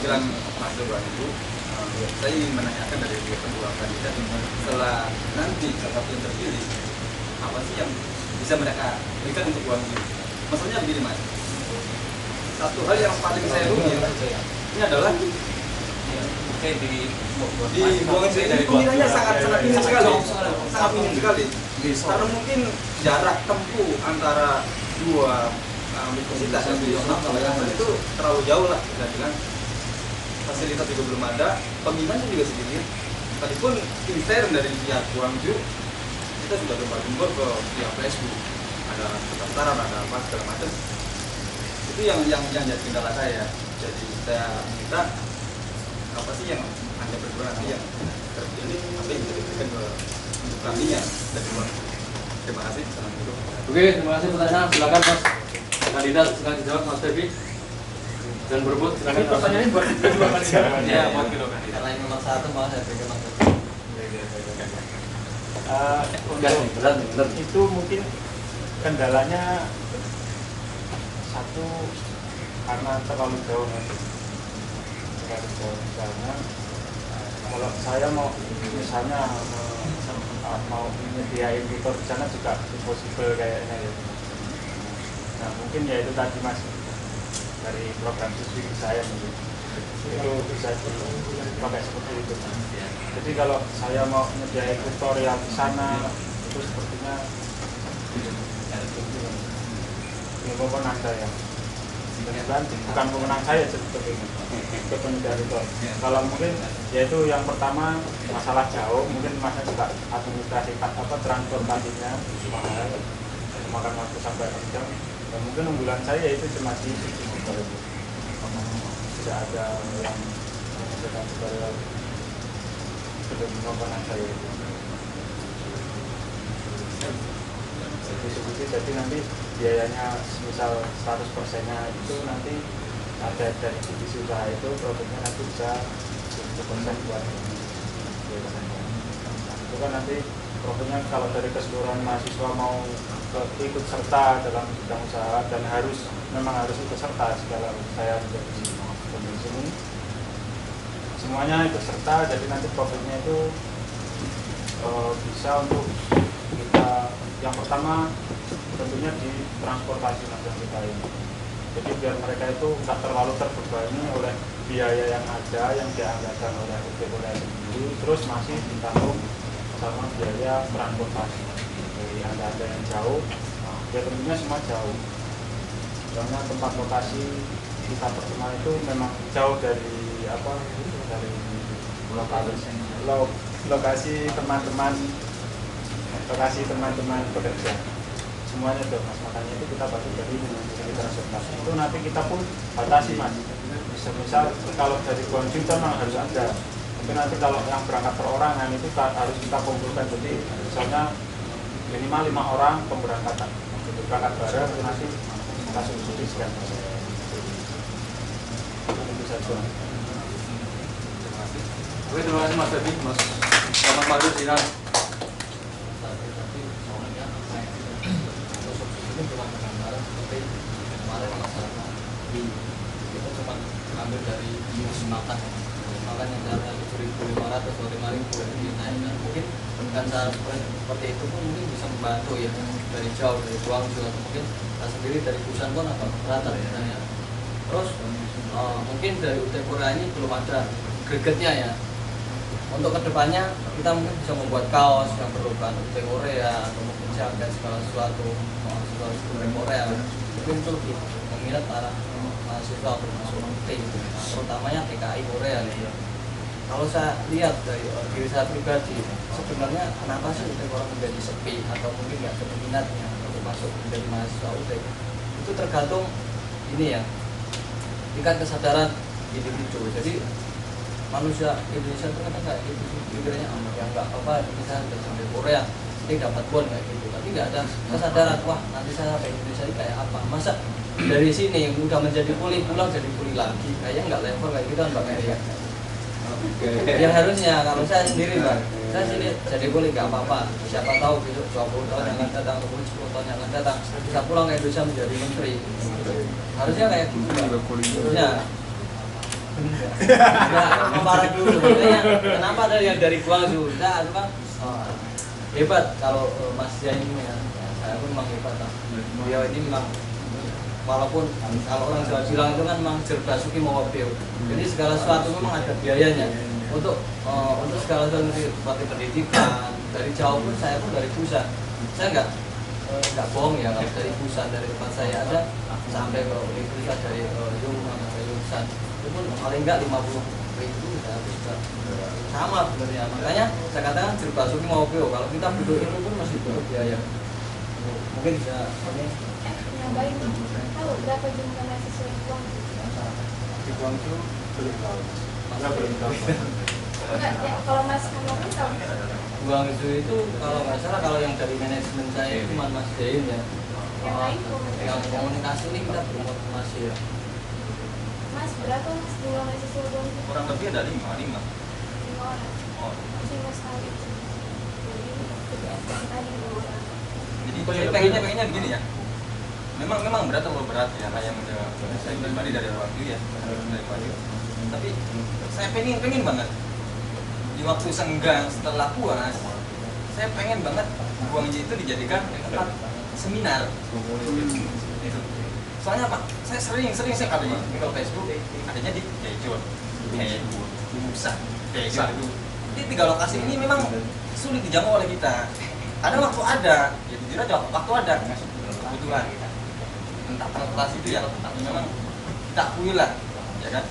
bilang Mas Dewan itu, saya ingin menanyakan dari kedua kandidat setelah nanti salah satu yang terpilih, apa sih yang bisa mereka berikan untuk Guangzhou? Maksudnya begini Mas, satu hal yang paling saya rugi ini adalah di Guangzhou ini peminatnya sangat minim sekali, sangat minim sekali. Karena mungkin jarak tempuh antara dua universitas yang itu terlalu jauh lah, kita bilang. Fasilitas juga belum ada, peminatnya juga sedikit. Tadipun intern dari pihak Guangzhou kita sudah gembar-gembor ke pihak Facebook, ada pendaftaran, ada apa segala macam. Itu yang jadi kendala saya. Jadi saya minta apa sih yang Anda berdua nanti yang terpilih, apa yang bisa diberikan ke untuk kami ya dari Guangzhou. Terima kasih. Assalamualaikum. Oke, terima kasih pertanyaan. Silakan Mas kandidat, silakan dijawab Mas Febi. Dan berebut, silakan. Pertanyaannya buat kedua kandidat. Ya, buat kedua kandidat. Karena yang nomor satu malah saya berikan Mas Febi. Untuk itu mungkin kendalanya satu karena terlalu jauh karena kalau saya mau misalnya mau menyediain tutor di sana juga impossible kayaknya ya. Nah mungkin ya itu tadi Mas dari program siswi saya mungkin itu bisa dipakai seperti itu. Jadi kalau saya mau menyediain tutorial di sana itu sepertinya wewenang saya. Dan bukan wewenang saya sebetulnya itu penyediaan itu. Kalau mungkin yaitu yang pertama masalah jauh, mungkin masnya juga administrasi transportasinya mahal, makan waktu sampai 6 jam. Dan mungkin unggulan saya itu cuma di tidak ada yang sedang tutorial sebelum wewenang saya itu. Jadi nanti biayanya misal 100%-nya itu nanti ada dari divisi usaha itu produknya nanti bisa 100% buat itu kan nanti produknya kalau dari keseluruhan mahasiswa mau ikut serta dalam bidang usaha dan memang harus ikut serta segala saya menjadi pemimpin sini semuanya ikut serta, jadi nanti produknya itu bisa untuk kita yang pertama tentunya di transportasi macam kita ini. Jadi biar mereka itu nggak terlalu terbebani oleh biaya yang ada yang dianggarkan oleh UTBK sendiri, terus masih ditanggung sama biaya transportasi. Jadi ada yang jauh, ya tentunya semua jauh. Karena tempat lokasi kita pertemuan itu memang jauh dari lokasi teman-teman pekerja. Semuanya dong Mas, makanya itu kita bagi dari transportasi itu nanti kita pun batasi Mas. Misal kalau dari Guangzhou memang harus ada, tapi nanti kalau yang berangkat perorangan itu harus kita kumpulkan, jadi misalnya minimal 5 orang pemberangkatan berangkat bareng itu nanti kita subsidi sekian persen. Itu saja. Oke, terima kasih Mas Febi. Mas Madu silakan. Kita cuma ambil dari makan yang harga 7.500 atau 5.000 dinaikkan. Mungkin dengan cara seperti itu pun mungkin bisa membantu ya dari jauh dari Guangzhou atau mungkin sendiri dari Busan pun atau rata misalnya. Terus mungkin dari UT Korea ini belum ada gregetnya ya. Untuk kedepannya kita mungkin bisa membuat kaos yang berlogo UT Korea atau mungkin jaket segala sesuatu UT Korea. Mungkin itu lebih meminat para mahasiswa untuk masuk UT, terutamanya TKI Korea gitu. Kalau saya lihat dari diri saya pribadi, sebenarnya kenapa sih UT Korea menjadi sepi atau mungkin nggak ada minatnya untuk masuk menjadi mahasiswa UT? Itu tergantung ini ya, tingkat kesadaran individu. Jadi manusia Indonesia itu kan kayak gitu, pikirnya ya nggak apa-apa, misalnya dari Korea ini dapat bon kayak gitu, tapi nggak ada kesadaran wah nanti saya sampai Indonesia ini kayak apa, masa dari sini yang udah menjadi kuli pulang jadi kuli lagi, kayaknya nggak level kayak gitu kan Mbak Mary. Yang harusnya kalau saya sendiri Mbak, saya sini jadi kuli nggak apa-apa, siapa tahu besok 20 tahun yang akan datang atau 10 tahun yang akan datang bisa pulang ke Indonesia menjadi menteri. Harusnya kayak gitu Mbak. Harusnya Enggak, memarat dulu. Makanya kenapa ada yang dari Guangzhou? Nah, itu kan hebat kalau Mas Zain ini ya. Saya pun memang hebat lah. Beliau ini memang walaupun kalau orang Jawa bilang itu kan memang Jerbasuki Mawabeo. Jadi segala sesuatu memang ada biayanya. Untuk segala sesuatu seperti pendidikan dari jauh pun saya pun dari Busan. Saya nggak bohong ya kalau dari Busan, dari tempat saya ada sampai ke Universitas dari Yunnan atau Yunsan itu pun paling nggak 50.000 sudah habis sama sebenarnya. Makanya saya katakan Jerbasuki Mawabeo, kalau kita butuh ilmu pun masih butuh biaya. Mungkin bisa Nambahin, tahu berapa jumlah mahasiswa di Guangzhou? Di Guangzhou belum tahu. Mana belum tahu. Enggak, ya, kalau Mas Kamil tahu. Guangzhou itu kalau nggak salah, kalau yang dari manajemen saya itu Mas Jain ya. Yang lain Yang komunikasi ini kita belum konfirmasi ya. Mas, berapa Mas jumlah mahasiswa Guangzhou? Kurang lebih ada 5 5 orang. Oh. Masih Mas tahu itu. Jadi, kebiasaan tadi 2 orang. Jadi saya pengennya begini ya. Memang berat atau berat ya, kayak yang udah saya pribadi dari waktu ya, dari waktu. Tapi saya pengen banget di waktu senggang setelah puas, saya pengen banget Guangzhou itu dijadikan tempat seminar. Itu. Soalnya apa? Saya sering sekali di Facebook adanya di Daejeon, di Busan, Daejeon itu. Jadi 3 lokasi ini memang sulit dijangkau oleh kita. Ada waktu ada, ya jujur aja waktu ada, kebetulan. Entah transportasi itu ya, tapi memang kita akui lah, ya kan?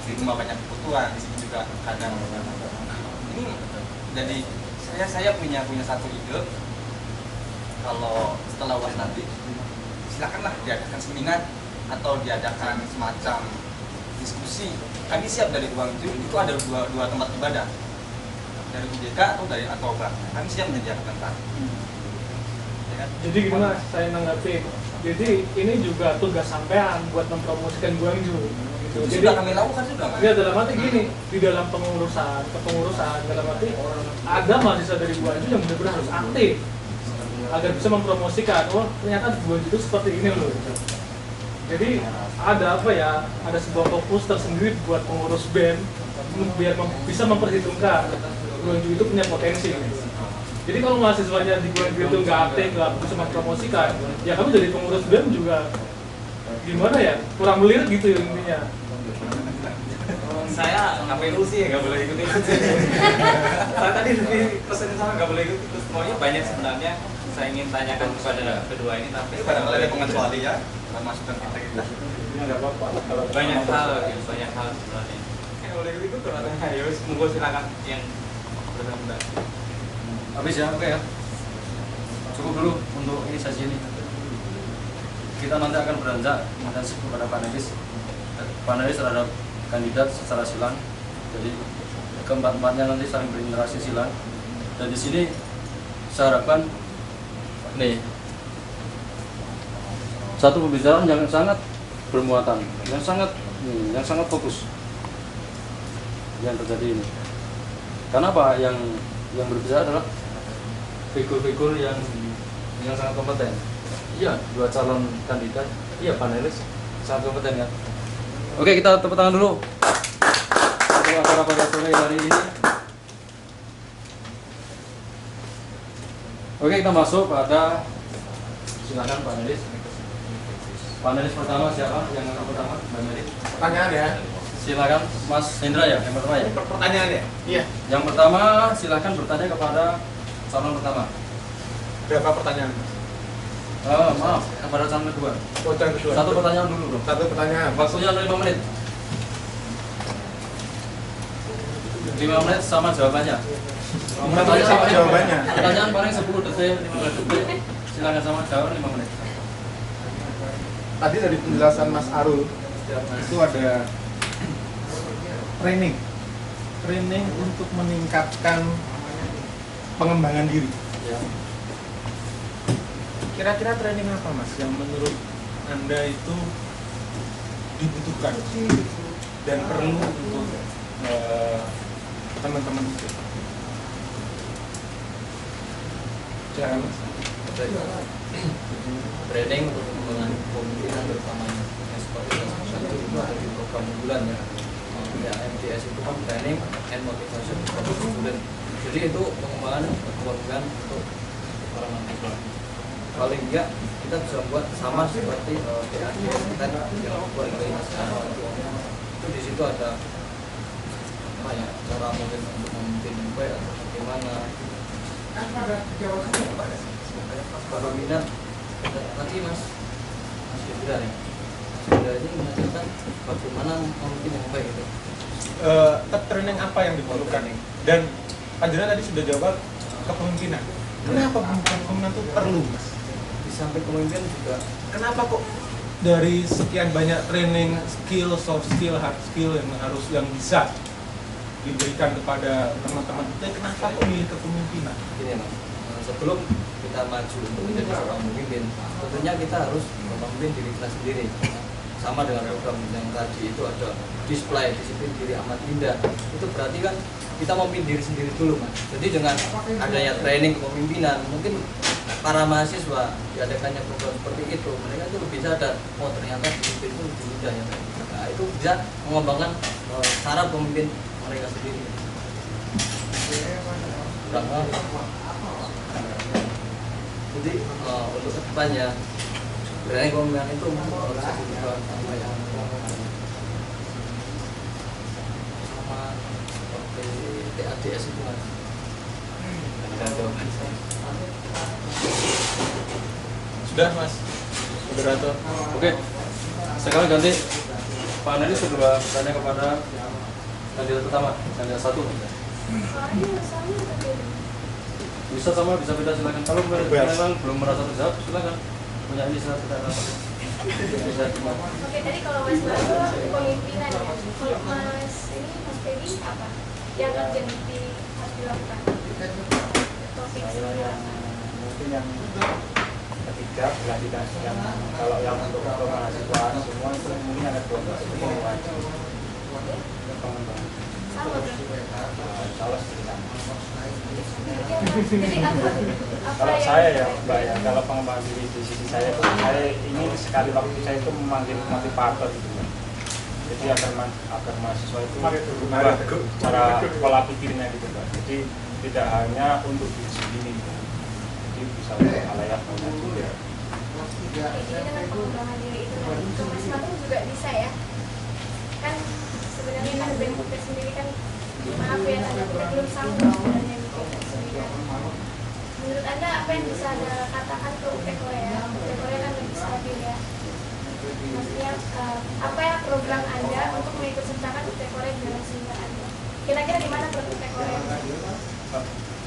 Di rumah banyak kebutuhan, di sini juga kadang. Ini jadi saya punya satu ide. Kalau setelah UAS nanti, silakanlah diadakan seminar atau diadakan semacam diskusi. Kami siap dari Guangzhou itu ada dua tempat ibadah, dari UJK atau dari Atoba. Kami siap menyediakan tempat. Ya kan? Jadi gimana saya nanggapi? Jadi ini juga tugas sampean buat mempromosikan Guangzhou. Gitu. Itu Jadi sudah kami lakukan sudah, Mas. ya dalam arti gini, di dalam kepengurusan dalam arti ada mahasiswa dari Guangzhou yang benar-benar harus aktif agar bisa mempromosikan. Oh ternyata Guangzhou itu seperti ini loh. Jadi ada apa ya? Ada sebuah fokus tersendiri buat pengurus BEM biar bisa memperhitungkan Guangzhou itu punya potensi. Jadi kalau mahasiswanya di Guangzhou itu nggak aktif, nggak bisa mempromosikan, ya kami dari pengurus BEM juga gimana ya, kurang melirik gitu intinya. Saya KPU sih nggak boleh ikut-ikut. Saya tadi pesan sama nggak boleh ikut-ikut. Semuanya banyak sebenarnya. Saya ingin tanyakan kepada kedua ini, tapi Barangkali ada pengecuali ya, masukan kita. Nggak apa-apa. Kalau banyak hal sebenarnya. Boleh ikut kalau ada ayo semoga silakan yang benar-benar. Habis ya, oke ya. Cukup dulu untuk ini sesi ini. Kita nanti akan beranjak intensif kepada panelis. Panelis terhadap kandidat secara silang. Jadi keempat-empatnya nanti saling berinteraksi silang. Dan di sini saya harapkan nih satu pembicaraan yang sangat bermuatan, yang sangat fokus yang terjadi ini. Karena apa? Yang berbicara adalah figur-figur yang sangat kompeten. Iya, 2 calon kandidat, iya panelis sangat kompeten kan. Oke, kita tepuk tangan dulu untuk acara pada sore hari ini. Oke, kita masuk pada, silakan panelis. Panelis pertama siapa? Yang pertama, Mbak Mary. pertanyaan ya. Silakan Mas Hendra ya, yang pertama ya. Pertanyaan ya? Iya. Yang pertama silakan bertanya kepada calon pertama. Berapa pertanyaan? Maaf, kepada calon kedua. Oh, yang kedua. Satu pertanyaan dulu dong. Satu pertanyaan. Waktunya 5 menit. 5 menit sama jawabannya. Pertanyaan sama jawabannya. Pertanyaan paling 10 detik, 15 detik. Silakan sama jawab 5 menit. Tadi dari penjelasan Mas Arul itu ada training untuk meningkatkan pengembangan diri. Ya. Kira-kira training apa Mas yang menurut Anda itu dibutuhkan dan perlu untuk teman-teman itu? Jangan Training untuk pengembangan kepemimpinan terutama yang seperti itu ada di program unggulan ya. ada MTS itu kan training and motivation for student. Jadi itu pengembangan kepemimpinan untuk para mahasiswa. Paling enggak kita bisa buat sama seperti DAD kita yang buat sekarang itu di situ ada apa ya, cara mungkin untuk memimpin baik atau bagaimana para minat tadi Mas Indra nih. Mas Indra ini mengajarkan bagaimana memimpin yang baik itu. Training apa yang diperlukan? Dan Panjana tadi sudah jawab kepemimpinan. Kenapa kepemimpinan itu perlu, Mas? Di samping kepemimpinan juga Kenapa kok dari sekian banyak training skill, soft skill, hard skill yang bisa diberikan kepada teman-teman kita, kenapa kok milih kepemimpinan? gini Mas, sebelum kita maju untuk menjadi seorang pemimpin, tentunya kita harus memimpin diri kita sendiri. Sama dengan program yang tadi itu ada display disiplin diri amat indah. Itu berarti kan kita memimpin diri sendiri dulu Mas. Jadi dengan adanya training kepemimpinan, mungkin para mahasiswa diadakannya program seperti itu, mereka itu lebih sadar, oh ternyata disiplin itu lebih mudah ya. Nah, itu bisa mengembangkan cara pemimpin mereka sendiri. Jadi untuk kedepannya training kepemimpinan itu harus dibuat sama yang sama seperti TADS itu Mas. Dan jawaban saya. Sudah, Mas Moderator. Oke, sekarang ganti Pak Nadi sudah tanya kepada kandidat pertama, kandidat satu. Bisa sama, bisa beda, silakan. Kalau memang belum merasa terjawab, silakan. Punya ini silakan tidak apa. Bisa cuma. Oke, tadi kalau Mas Baru kepemimpinan ya. Kalau Mas Teddy apa yang urgent harus dilakukan? Topik Mungkin yang ketiga berlanjutan yang kalau yang untuk mahasiswa semua itu mungkin ada dua wajib pengembangan sama berarti. salah seperti sama. Jadi apa Kalau yang saya ya Mbak ya, kalau pengembangan diri di sisi saya itu saya ingin sekali waktu saya itu memanggil motivator gitu Mbak. Jadi agar mahasiswa itu berubah cara pola pikirnya gitu Mbak. Jadi tidak hanya untuk diri sendiri gitu. Jadi bisa untuk halayak banyak juga. Jadi dengan pengembangan diri itu nanti untuk Mas Matung juga bisa ya. Kan sebenarnya kan brand kita sendiri kan maaf ya, kita belum sanggup sebenarnya bikin sendiri. Menurut Anda apa yang bisa Anda katakan ke UT Korea? UT Korea kan lebih stabil ya. Maksudnya apa ya program Anda untuk mengikut sertakan UT Korea di dalam seminar Anda? Kira-kira di mana UT Korea?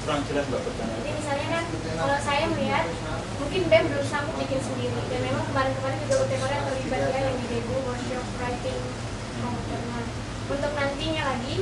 Kurang jelas Mbak pertanyaan. Jadi misalnya kan kalau saya melihat mungkin BEM belum sanggup bikin sendiri dan memang kemarin-kemarin juga UT Korea terlibat ya yang di Degu workshop writing komputernya. Untuk nantinya lagi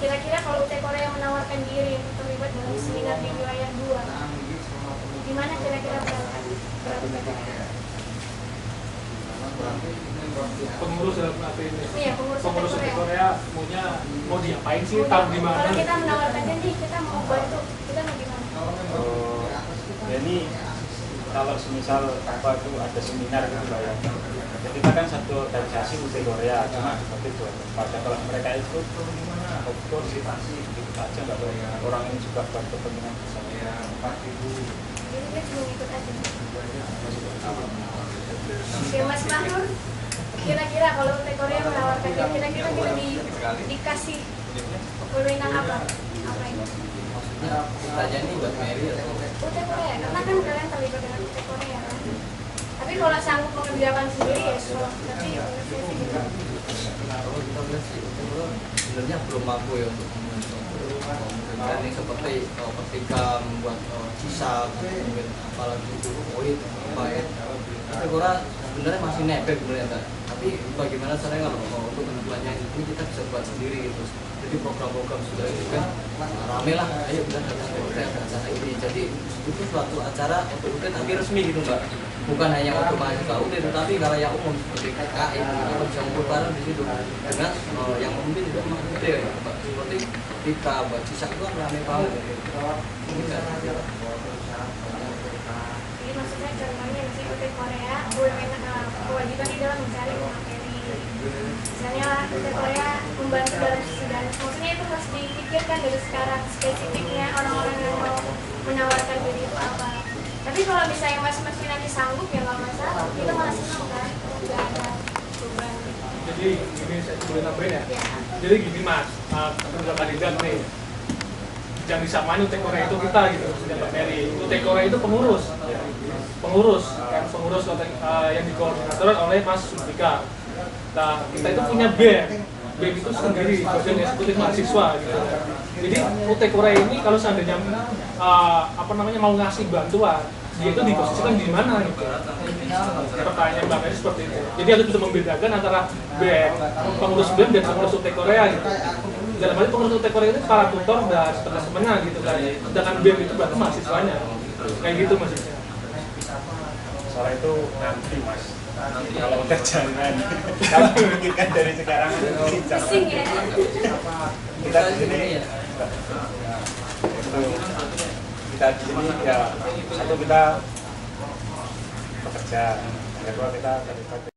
kira-kira kalau UT Korea menawarkan diri untuk terlibat dalam seminar di wilayah 2, di mana kira-kira peran UT Korea? Pengurus dalam arti ini. Iya, pengurus UT Korea. Korea mau diapain sih? Tahu di mana? Kalau kita menawarkannya nih, kita mau bantu, kita mau gimana? Ya ini kalau semisal apa itu ada seminar gitu Mbak ya. Ya, kita kan satu organisasi UT Korea cuma seperti itu. Pada kalau mereka ikut konsultasi gitu aja nggak boleh. Orang ini juga buat kepentingan bersama. Jadi kita cuma ikut aja. Oke, Mas Mahrur, kira-kira kalau UT Korea menawarkan dia, kira-kira kita dikasih wewenang apa? Apa itu? maksudnya tanya ini buat Mary atau UT Korea, karena kan kalian terlibat dengan UT Korea kan? Tapi kalau sanggup mengerjakan sendiri ya, tapi universitas gitu. kalau kita lihat sih itu sebenarnya belum mampu ya untuk membuat ini seperti ketika membuat sisa mungkin apalagi poin paket kita kira sebenarnya masih nebeng sebenarnya Kak. Tapi bagaimana caranya kalau untuk kedepannya ini kita bisa buat sendiri gitu. Jadi program-program sudah itu kan rame lah, ayo kita datang ke UT ada acara ini. Jadi itu suatu acara untuk UT tapi resmi gitu Mbak. Bukan hanya untuk mahasiswa UT tetapi khalayak umum seperti KKI kita bisa ngumpul bareng di situ dengan yang memimpin juga UT ya Mbak. Seperti kita buat sisa itu kan rame banget. Ini kan Jadi maksudnya contohnya di UT Korea kewajiban di dalam mencari materi Misalnya UT Korea membantu dalam sidang, maksudnya itu harus dipikirkan dari sekarang spesifiknya orang-orang yang mau menawarkan diri itu apa. Tapi kalau misalnya mas-masnya nanti sanggup ya nggak masalah, kita malah senang kan, nggak ada beban. Jadi ini saya boleh tambahin ya. Ya. Jadi gini mas, untuk kandidat nih, yang disamain UT Korea itu kita gitu, sudah Mbak Mary. UT Korea itu pengurus, kan pengurus yang dikoordinator oleh Mas Sulfika. Nah, kita itu punya BEM itu sendiri, bagian eksekutif mahasiswa gitu. Jadi UT Korea ini kalau seandainya mau ngasih bantuan, dia itu diposisikan di mana gitu. Pertanyaan Mbak Mary seperti itu. Jadi harus bisa membedakan antara BEM, pengurus BEM dan pengurus UT Korea gitu. Dalam hal ini pengurus UT Korea itu para tutor dan teman-temannya gitu kan. Sedangkan BEM itu berarti mahasiswanya. Kayak gitu maksudnya. Soal itu nanti mas, kalau udah jangan kamu pikirkan dari sekarang Pusing ya. kita di sini kita di sini ya satu kita bekerja, yang kedua kita terlibat